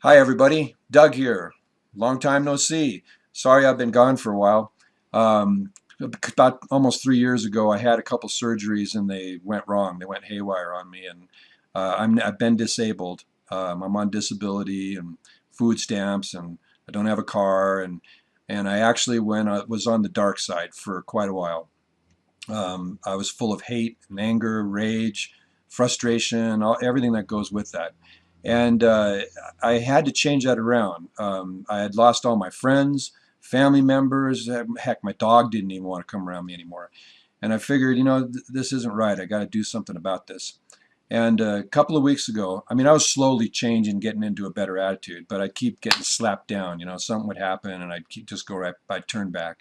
Hi everybody, Doug here. Long time no see. Sorry I've been gone for a while. Um, about almost 3 years ago, I had a couple surgeries and they went wrong. They went haywire on me, and I've been disabled. I'm on disability and food stamps, and I don't have a car, and I actually was on the dark side for quite a while. I was full of hate and anger, rage, frustration, everything that goes with that. And I had to change that around. I had lost all my friends, family members. Heck, my dog didn't even want to come around me anymore. And I figured, this isn't right. I got to do something about this. And a couple of weeks ago, I mean, I was slowly changing, getting into a better attitude, but I'd keep getting slapped down. Something would happen, and just go right, I'd turn back.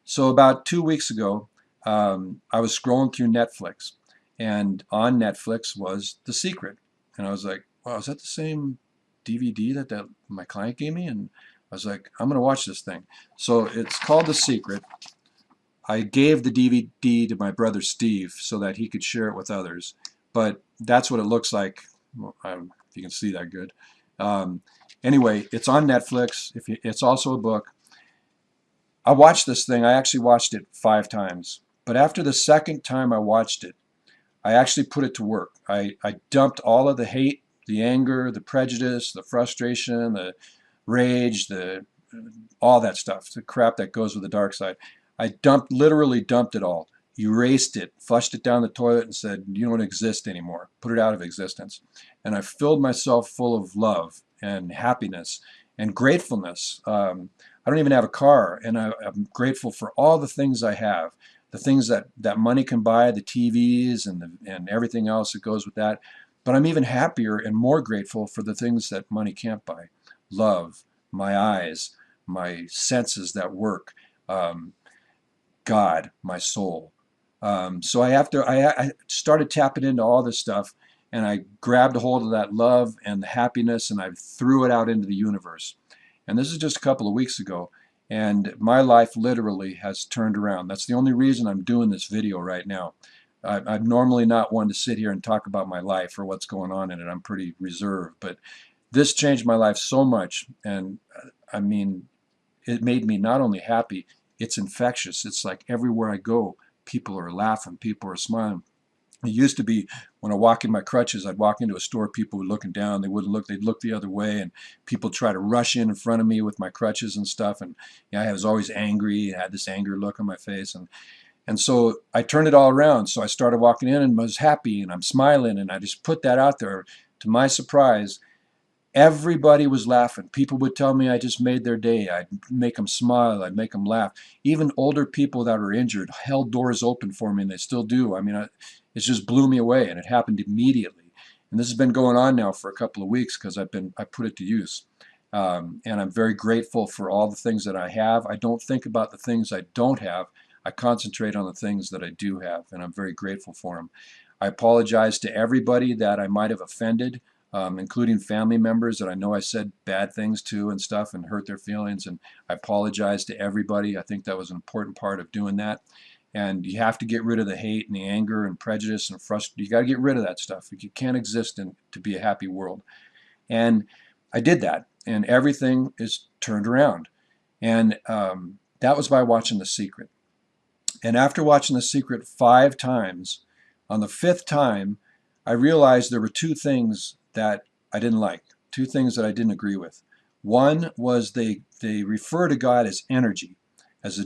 So about 2 weeks ago, I was scrolling through Netflix, and on Netflix was The Secret, and I was like, "Wow, is that the same DVD that my client gave me?" And I was like, "I'm gonna watch this thing." So it's called The Secret. I gave the DVD to my brother Steve so that he could share it with others, but that's what it looks like. Well, if you can see that good. Um, anyway, it's on Netflix. It's also a book. I watched this thing. I actually watched it 5 times. But after the second time I watched it, I actually put it to work. I dumped all of the hate, the anger, the prejudice, the frustration, the rage, the all that stuff, the crap that goes with the dark side. Literally dumped it all, erased it, flushed it down the toilet, and said, "You don't exist anymore." Put it out of existence. And I filled myself full of love and happiness and gratefulness. I don't even have a car, and I'm grateful for all the things I have, the things that money can buy, the TVs and everything else that goes with that. But I'm even happier and more grateful for the things that money can't buy: love, my eyes, my senses that work, um, God, my soul. So I started tapping into all this stuff, and I grabbed a hold of that love and the happiness, and I threw it out into the universe. And this is just a couple of weeks ago, and my life literally has turned around. That's the only reason I'm doing this video right now. I'm normally not one to sit here and talk about my life or what's going on in it. I'm pretty reserved, but this changed my life so much, and I mean, it made me not only happy, it's infectious. It's like everywhere I go, people are laughing, people are smiling. It used to be when I walk in my crutches, I'd walk into a store, people were looking down, they wouldn't look, they'd look the other way, and people try to rush in front of me with my crutches and stuff. And I was always angry, I had this anger look on my face. And so I turned it all around. So I started walking in and was happy and I'm smiling, and I just put that out there. To my surprise, everybody was laughing. People would tell me I just made their day. I'd make them smile. I'd make them laugh. Even older people that were injured held doors open for me, and they still do. I mean, it just blew me away, and it happened immediately. And this has been going on now for a couple of weeks because I put it to use. And I'm very grateful for all the things that I have. I don't think about the things I don't have. I concentrate on the things that I do have, and I'm very grateful for them. I apologize to everybody that I might have offended, including family members that I know I said bad things to and stuff and hurt their feelings. And I apologize to everybody. I think that was an important part of doing that. And you have to get rid of the hate and the anger and prejudice and frustration. You got to get rid of that stuff. You can't exist to be a happy world. And I did that, and everything is turned around. And that was by watching The Secret. And after watching The Secret 5 times, on the fifth time, I realized there were two things that I didn't like, two things that I didn't agree with. One was they refer to God as energy,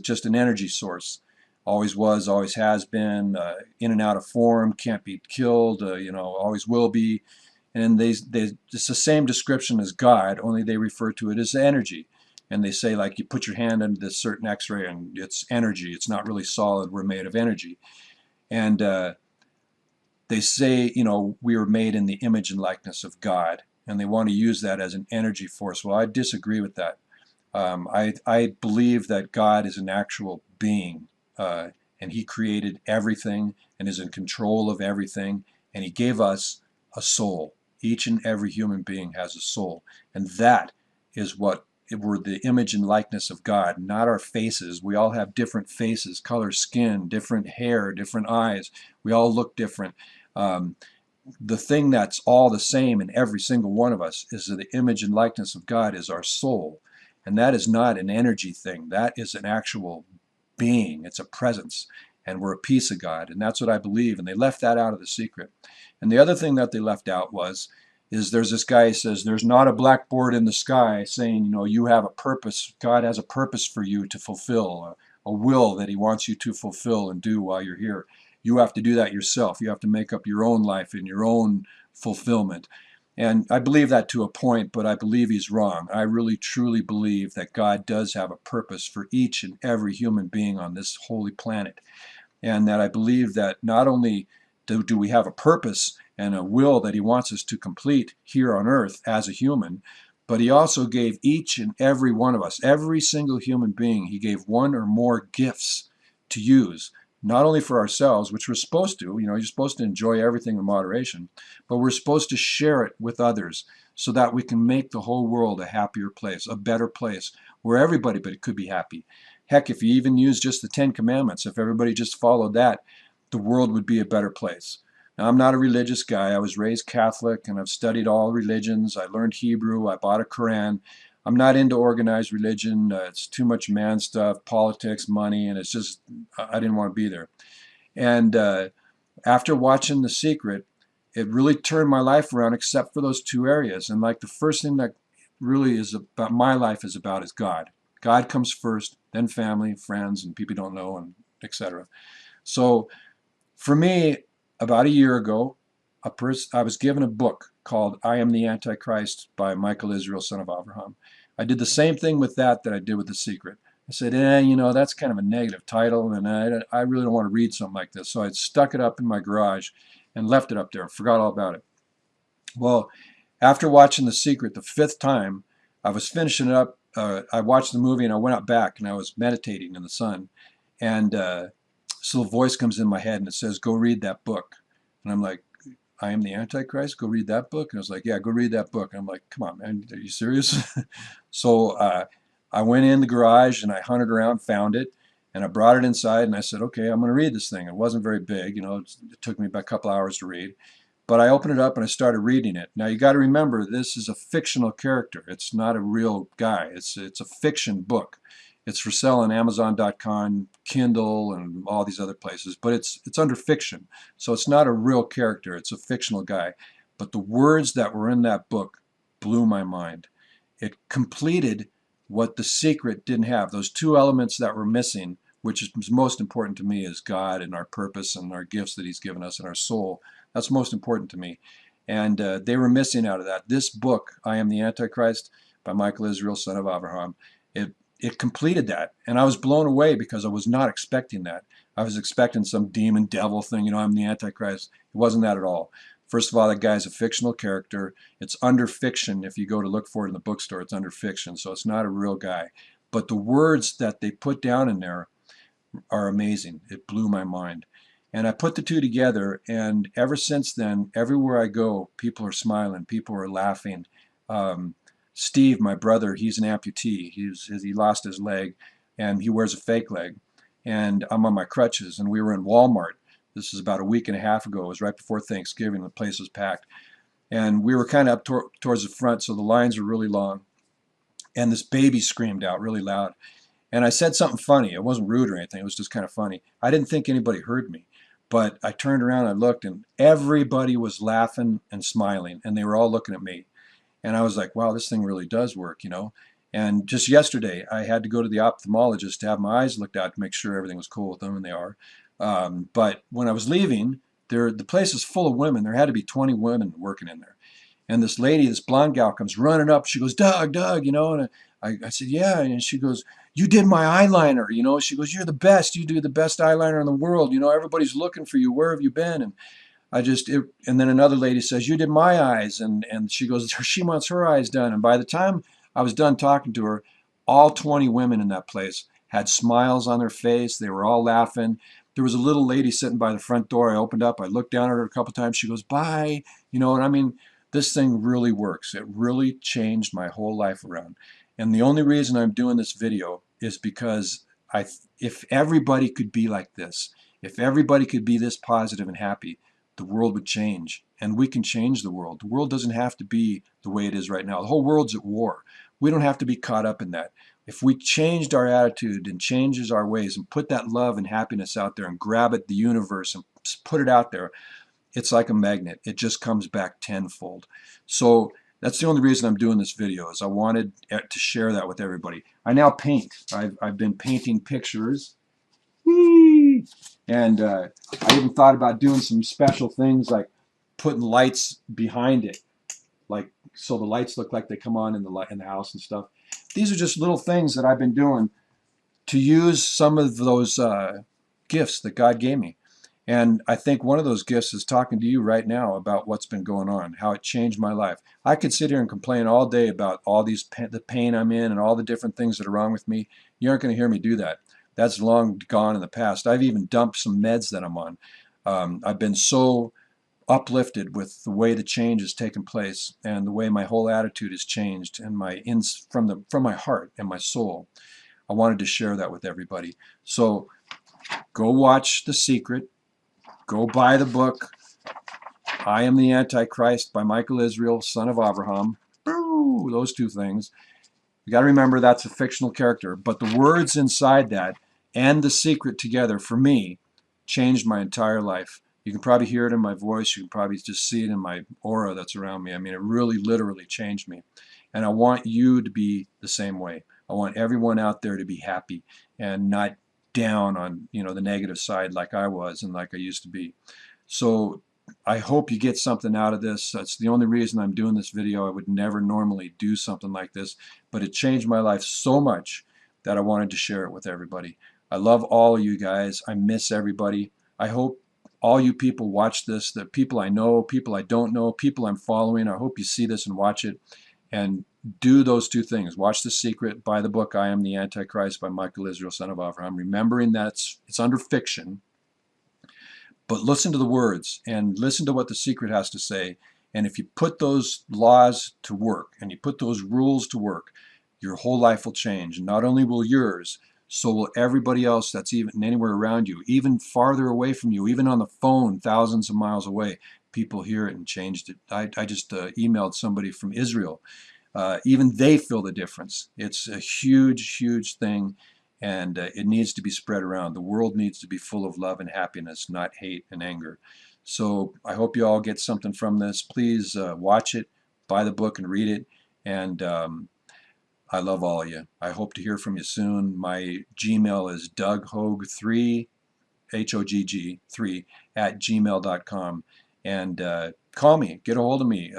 just an energy source. Always was, always has been, in and out of form, can't be killed, always will be. And it's the same description as God, only they refer to it as energy. And they say, like, you put your hand under this certain x-ray and it's energy. It's not really solid. We're made of energy. And they say, we were made in the image and likeness of God. And they want to use that as an energy force. Well, I disagree with that. I believe that God is an actual being, and he created everything and is in control of everything. And he gave us a soul. Each and every human being has a soul. And that is what we're, the image and likeness of God, not our faces. We all have different faces, color, skin, different hair, different eyes. We all look different. Um, the thing that's all the same in every single one of us is that the image and likeness of God is our soul. And that is not an energy thing. That is an actual being. It's a presence. And we're a piece of God. And that's what I believe. And they left that out of the secret. And the other thing that they left out is there's this guy who says, there's not a blackboard in the sky saying, you know, you have a purpose. God has a purpose for you to fulfill, a will that he wants you to fulfill and do while you're here. You have to do that yourself. You have to make up your own life and your own fulfillment. And I believe that to a point, but I believe he's wrong. I really truly believe that God does have a purpose for each and every human being on this holy planet. And that I believe that not only do we have a purpose and a will that he wants us to complete here on earth as a human, but he also gave each and every one of us, every single human being, he gave one or more gifts to use, not only for ourselves, which we're supposed to, you know, you're supposed to enjoy everything in moderation, but we're supposed to share it with others so that we can make the whole world a happier place, a better place, where everybody but it could be happy. Heck, if you even use just the 10 Commandments, if everybody just followed that, the world would be a better place. Now, I'm not a religious guy. I was raised Catholic and I've studied all religions. I learned Hebrew. I bought a Quran. I'm not into organized religion. It's too much man stuff, politics, money, and it's just, I didn't want to be there. And after watching The Secret, it really turned my life around except for those two areas. And like the first thing that really is about my life is about is God. God comes first, then family, friends, and people you don't know, and etc. So for me, about a year ago, I was given a book called I Am the Antichrist by Michael Israel, son of Abraham. I did the same thing with that I did with The Secret. I said, you know, that's kind of a negative title, and I really don't want to read something like this. So I stuck it up in my garage and left it up there, forgot all about it. Well, after watching The Secret the fifth time, I was finishing it up. I watched the movie and I went out back and I was meditating in the sun. And so a voice comes in my head and it says, go read that book. And I'm like, I Am the Antichrist? Go read that book? And I was like, yeah, go read that book. And I'm like, come on, man, are you serious? So I went in the garage and I hunted around, found it, and I brought it inside and I said, okay, I'm going to read this thing. It wasn't very big, you know, it took me about a couple hours to read. But I opened it up and I started reading it. Now you got to remember, this is a fictional character. It's not a real guy. It's a fiction book. It's for sale on Amazon.com, Kindle, and all these other places. But it's under fiction, so it's not a real character. It's a fictional guy. But the words that were in that book blew my mind. It completed what The Secret didn't have. Those two elements that were missing, which is most important to me, is God and our purpose and our gifts that He's given us and our soul. That's most important to me. And they were missing out of that. This book, I Am the Antichrist, by Michael Israel, son of Abraham, it completed that. And I was blown away because I was not expecting that. I was expecting some demon devil thing, you know, I'm the Antichrist. It wasn't that at all. First of all, that guy's a fictional character. It's under fiction. If you go to look for it in the bookstore, it's under fiction, so it's not a real guy. But the words that they put down in there are amazing. It blew my mind. And I put the two together, and ever since then, everywhere I go, people are smiling, people are laughing. Steve, my brother, he's an amputee. He lost his leg, and he wears a fake leg. And I'm on my crutches, and we were in Walmart. This is about a week and a half ago. It was right before Thanksgiving. The place was packed. And we were kind of up towards the front, so the lines were really long. And this baby screamed out really loud. And I said something funny. It wasn't rude or anything. It was just kind of funny. I didn't think anybody heard me. But I turned around, I looked, and everybody was laughing and smiling, and they were all looking at me. And I was like, wow, this thing really does work, you know. And just yesterday, I had to go to the ophthalmologist to have my eyes looked at to make sure everything was cool with them, and they are. But when I was leaving, the place is full of women. There had to be 20 women working in there. And this lady, this blonde gal, comes running up. She goes, Doug, you know. And I said, yeah. And she goes, you did my eyeliner, you know. She goes, you're the best. You do the best eyeliner in the world. You know, everybody's looking for you. Where have you been? And and then another lady says, you did my eyes. And she goes, she wants her eyes done. And by the time I was done talking to her, all 20 women in that place had smiles on their face. They were all laughing. There was a little lady sitting by the front door. I opened up. I looked down at her a couple times. She goes, bye. You know, and I mean, this thing really works. It really changed my whole life around. And the only reason I'm doing this video is because if everybody could be like this, if everybody could be this positive and happy, the world would change. And we can change the world. The world doesn't have to be the way it is right now. The whole world's at war. We don't have to be caught up in that. If we changed our attitude and changes our ways and put that love and happiness out there and grab at the universe and put it out there, it's like a magnet. It just comes back tenfold. So that's the only reason I'm doing this video, is I wanted to share that with everybody. I now paint. I've been painting pictures. Whee! And I even thought about doing some special things like putting lights behind it, like so the lights look like they come on in the house and stuff. These are just little things that I've been doing to use some of those gifts that God gave me. And I think one of those gifts is talking to you right now about what's been going on, how it changed my life. I could sit here and complain all day about all the pain I'm in and all the different things that are wrong with me. You aren't going to hear me do that. That's long gone in the past. I've even dumped some meds that I'm on. I've been so uplifted with the way the change has taken place and the way my whole attitude has changed and from my heart and my soul. I wanted to share that with everybody. So go watch The Secret. Go buy the book, I Am the Antichrist by Michael Israel, son of Abraham. Boo, those two things. You got to remember that's a fictional character, but the words inside that and The Secret together, for me, changed my entire life. You can probably hear it in my voice. You can probably just see it in my aura that's around me. I mean, it really, literally changed me. And I want you to be the same way. I want everyone out there to be happy and not down on, the negative side like I was and like I used to be. So I hope you get something out of this. That's the only reason I'm doing this video. I would never normally do something like this, but it changed my life so much that I wanted to share it with everybody. I love all of you guys. I miss everybody. I hope all you people watch this, the people I know, people I don't know, people I'm following. I hope you see this and watch it and do those two things. Watch The Secret, buy the book I Am the Antichrist by Michael Israel, son of Abraham, remembering that it's under fiction, but listen to the words and listen to what The Secret has to say. And if you put those laws to work and you put those rules to work, your whole life will change. And not only will yours, so will everybody else that's even anywhere around you, even farther away from you, even on the phone, thousands of miles away. People hear it and changed it. I just emailed somebody from Israel. Even they feel the difference. It's a huge, huge thing, and it needs to be spread around. The world needs to be full of love and happiness, not hate and anger. So I hope you all get something from this. Please watch it, buy the book, and read it. And I love all of you. I hope to hear from you soon. My Gmail is DougHogg3, H-O-G-G, 3, @gmail.com. And call me, get a hold of me.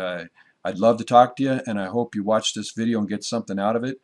I'd love to talk to you, and I hope you watch this video and get something out of it.